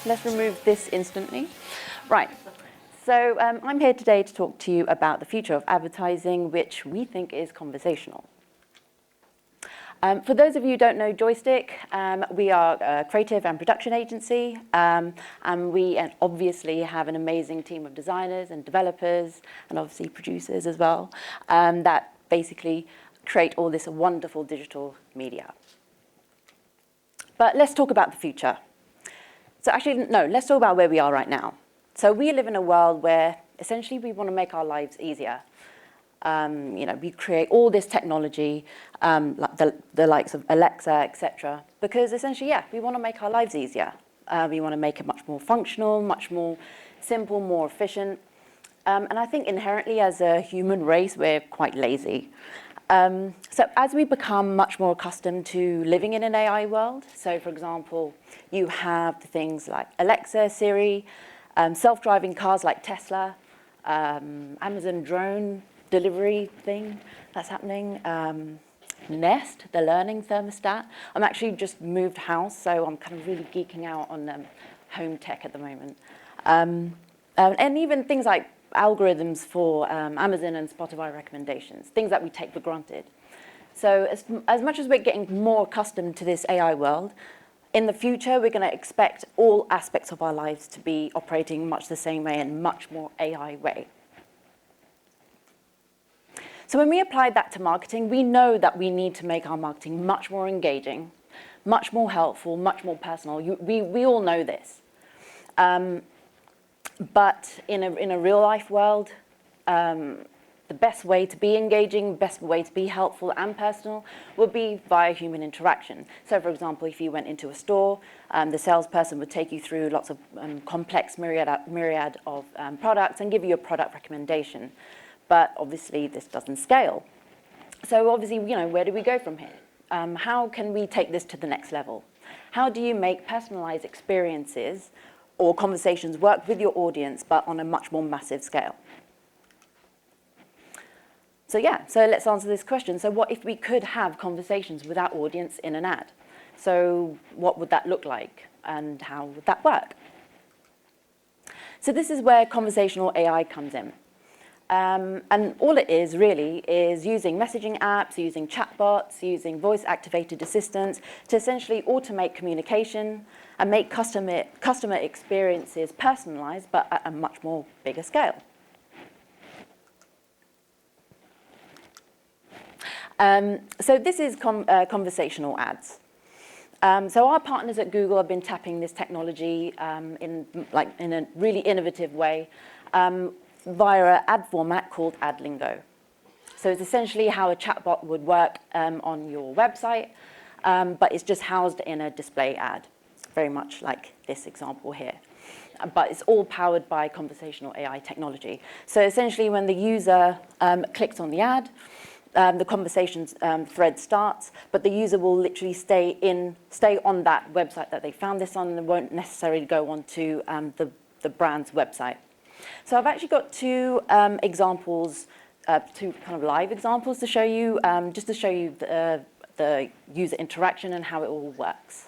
let's remove this instantly. Right, so I'm here today to talk to you about the future of advertising, which we think is conversational. For those of you who don't know Joystick, we are a creative and production agency, and we obviously have an amazing team of designers and developers, and obviously producers as well, that basically create all this wonderful digital media. But let's talk about the future. So actually, no, let's talk about where we are right now. So we live in a world where essentially we want to make our lives easier. We create all this technology, like the likes of Alexa, etc., because essentially, we want to make our lives easier. We want to make it much more functional, much more simple, more efficient. And I think inherently as a human race, we're quite lazy. So as we become much more accustomed to living in an AI world, so for example, you have the things like Alexa, Siri, self-driving cars like Tesla, Amazon drone delivery thing that's happening, Nest, the learning thermostat. I'm actually just moved house, so I'm kind of really geeking out on home tech at the moment. And even things like algorithms for Amazon and Spotify recommendations, things that we take for granted. So as much as we're getting more accustomed to this AI world, in the future, we're going to expect all aspects of our lives to be operating much the same way and much more AI way. So when we apply that to marketing, we know that we need to make our marketing much more engaging, much more helpful, much more personal. We all know this. But in a real life world, the best way to be engaging, best way to be helpful and personal would be via human interaction. So for example, if you went into a store, the salesperson would take you through lots of complex myriad of products and give you a product recommendation. But obviously this doesn't scale. So obviously, where do we go from here? How can we take this to the next level? How do you make personalized experiences or conversations work with your audience, but on a much more massive scale? So let's answer this question. So what if we could have conversations with our audience in an ad? So what would that look like, and how would that work? So this is where conversational AI comes in. And all it is really is using messaging apps, using chatbots, using voice-activated assistants to essentially automate communication and make customer experiences personalized, but at a much more bigger scale. So this is conversational ads. So our partners at Google have been tapping this technology in a really innovative way via an ad format called AdLingo. So it's essentially how a chatbot would work on your website, but it's just housed in a display ad, very much like this example here. But it's all powered by conversational AI technology. So essentially when the user clicks on the ad, the conversation thread starts, but the user will literally stay on that website that they found this on and won't necessarily go onto the brand's website. So I've actually got two examples, two kind of live examples to show you, just to show you the user interaction and how it all works.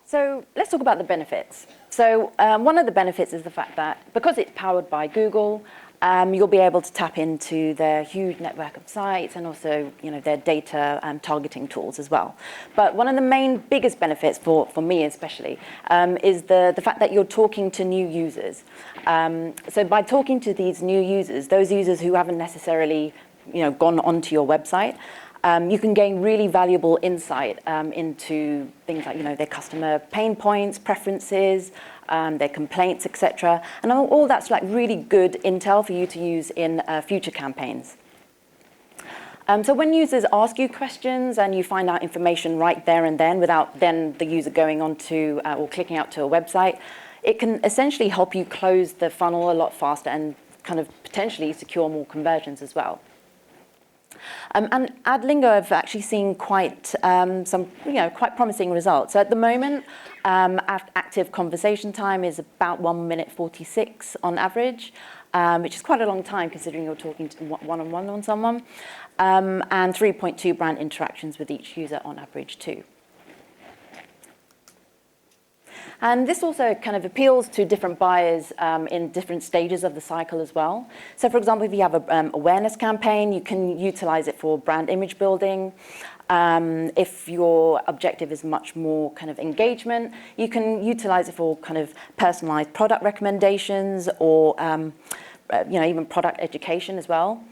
So let's talk about the benefits. So one of the benefits is the fact that because it's powered by Google, you'll be able to tap into their huge network of sites and also, their data targeting tools as well. But one of the biggest benefits for me especially is the fact that you're talking to new users. So by talking to these new users, those users who haven't necessarily, gone onto your website, you can gain really valuable insight into things like, their customer pain points, preferences, their complaints, etc. And all that's like really good intel for you to use in future campaigns. So when users ask you questions and you find out information right there and then without then the user going on to or clicking out to a website, it can essentially help you close the funnel a lot faster and kind of potentially secure more conversions as well. And AdLingo have actually seen quite some, quite promising results. So at the moment, active conversation time is about 1 minute 46 on average, which is quite a long time considering you're talking to one-on-one on someone, and 3.2 brand interactions with each user on average too. And this also kind of appeals to different buyers in different stages of the cycle as well. So for example, if you have an awareness campaign, you can utilize it for brand image building. If your objective is much more kind of engagement, you can utilize it for kind of personalized product recommendations or even product education as well.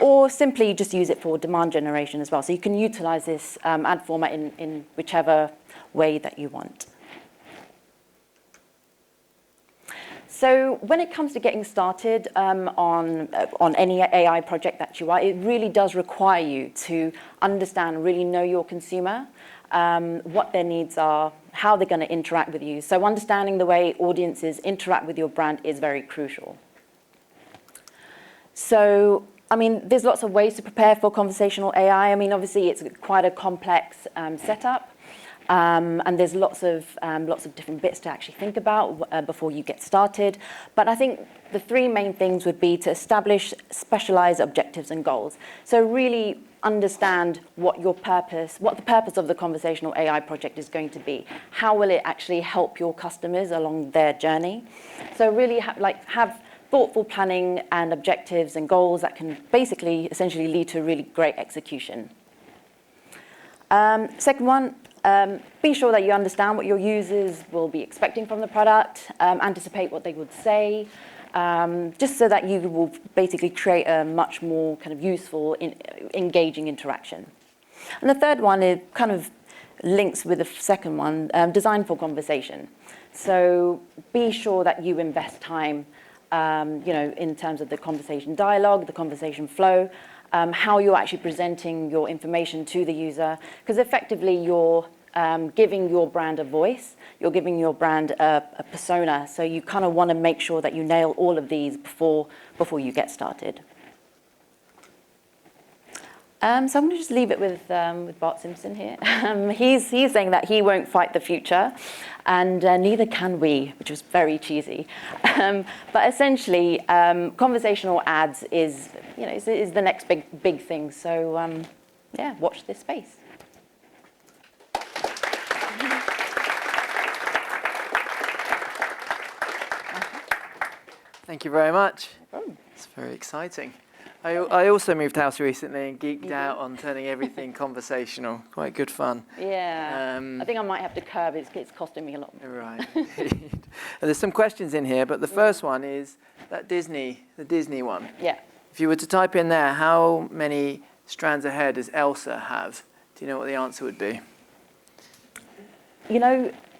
Or simply just use it for demand generation as well. So you can utilize this ad format in whichever way that you want. So when it comes to getting started on any AI project that you are, it really does require you to understand, really know your consumer, what their needs are, how they're going to interact with you. So understanding the way audiences interact with your brand is very crucial. So, there's lots of ways to prepare for conversational AI. Obviously, it's quite a complex setup. And there's lots of different bits to actually think about before you get started. But I think the three main things would be to establish specialized objectives and goals. So really understand what the purpose of the conversational AI project is going to be. How will it actually help your customers along their journey? So really have thoughtful planning and objectives and goals that can essentially lead to really great execution. Second one, be sure that you understand what your users will be expecting from the product, anticipate what they would say, just so that you will basically create a much more kind of useful, engaging interaction. And the third one is kind of links with the second one, design for conversation. So be sure that you invest time, in terms of the conversation dialogue, the conversation flow, how you're actually presenting your information to the user, because effectively you're giving your brand a voice, you're giving your brand a persona, so you kind of want to make sure that you nail all of these before you get started. So I'm going to just leave it with Bart Simpson here. He's saying that he won't fight the future, and neither can we, which was very cheesy. But essentially, conversational ads is the next big thing. So watch this space. Thank you very much. It's very exciting. I also moved house recently and geeked out on turning everything conversational. Quite good fun. Yeah. I think I might have to curb it. It's costing me a lot. Right. There's some questions in here, but the first one is the Disney one. Yeah. If you were to type in there, how many strands of hair does Elsa have? Do you know what the answer would be?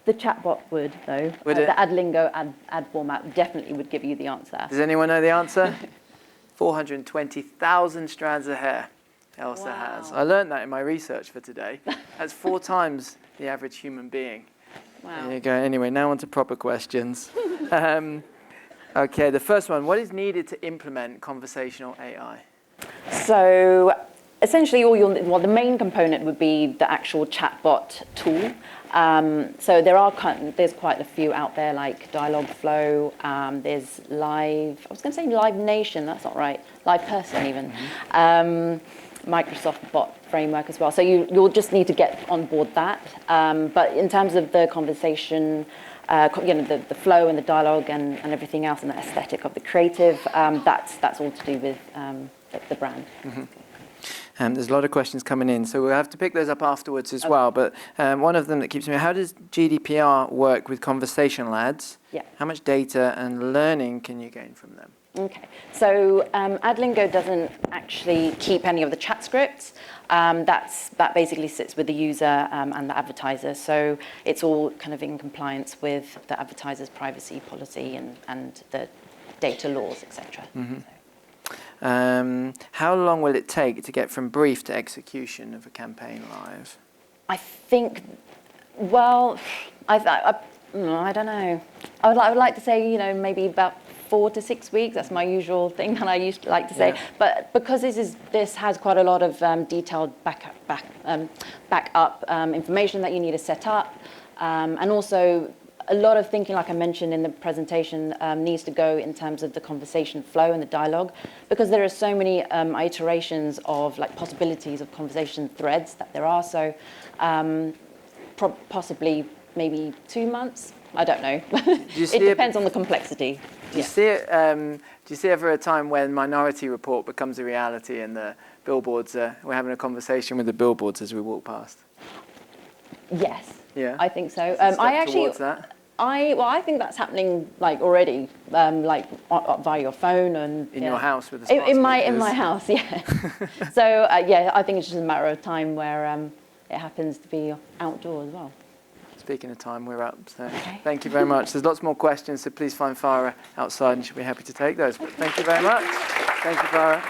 The chatbot would, though. Would it? The AdLingo ad format definitely would give you the answer. Does anyone know the answer? 420,000 strands of hair Elsa has. I learned that in my research for today. That's 4 times the average human being. Wow. There you go. Anyway, now on to proper questions. Okay, the first one. What is needed to implement conversational AI? So essentially, the main component would be the actual chatbot tool. So there's quite a few out there, like Dialogflow. There's Live. I was going to say Live Nation. That's not right. Live Person even. Microsoft bot framework as well. So you'll just need to get on board that. But in terms of the conversation, the flow and the dialogue and everything else and the aesthetic of the creative, that's all to do with the brand. There's a lot of questions coming in, so we'll have to pick those up afterwards as well. But one of them that keeps me, how does GDPR work with conversational ads? Yeah. How much data and learning can you gain from them? Okay, so AdLingo doesn't actually keep any of the chat scripts. That basically sits with the user and the advertiser. So it's all kind of in compliance with the advertiser's privacy policy and the data laws, etc. How long will it take to get from brief to execution of a campaign live? I think, well, I don't know. I would like to say, maybe about 4 to 6 weeks. That's my usual thing that I used to like to say. Yeah. But because this has quite a lot of detailed backup information that you need to set up, and also a lot of thinking, like I mentioned in the presentation, needs to go in terms of the conversation flow and the dialogue, because there are so many iterations of possibilities of conversation threads that there are. So possibly maybe 2 months. I don't know. It depends on the complexity. Do you see it? Do you see ever a time when Minority Report becomes a reality and the billboards? We're having a conversation with the billboards as we walk past. Yes. Yeah. I think so. I actually. That? I think that's happening already, via your phone and in your house with the smart in my house, yeah. So I think it's just a matter of time where it happens to be outdoor as well. Speaking of time, we're up. So Thank you very much. There's lots more questions, so please find Farrah outside and she'll be happy to take those. But thank you very much. Thank you, Farrah.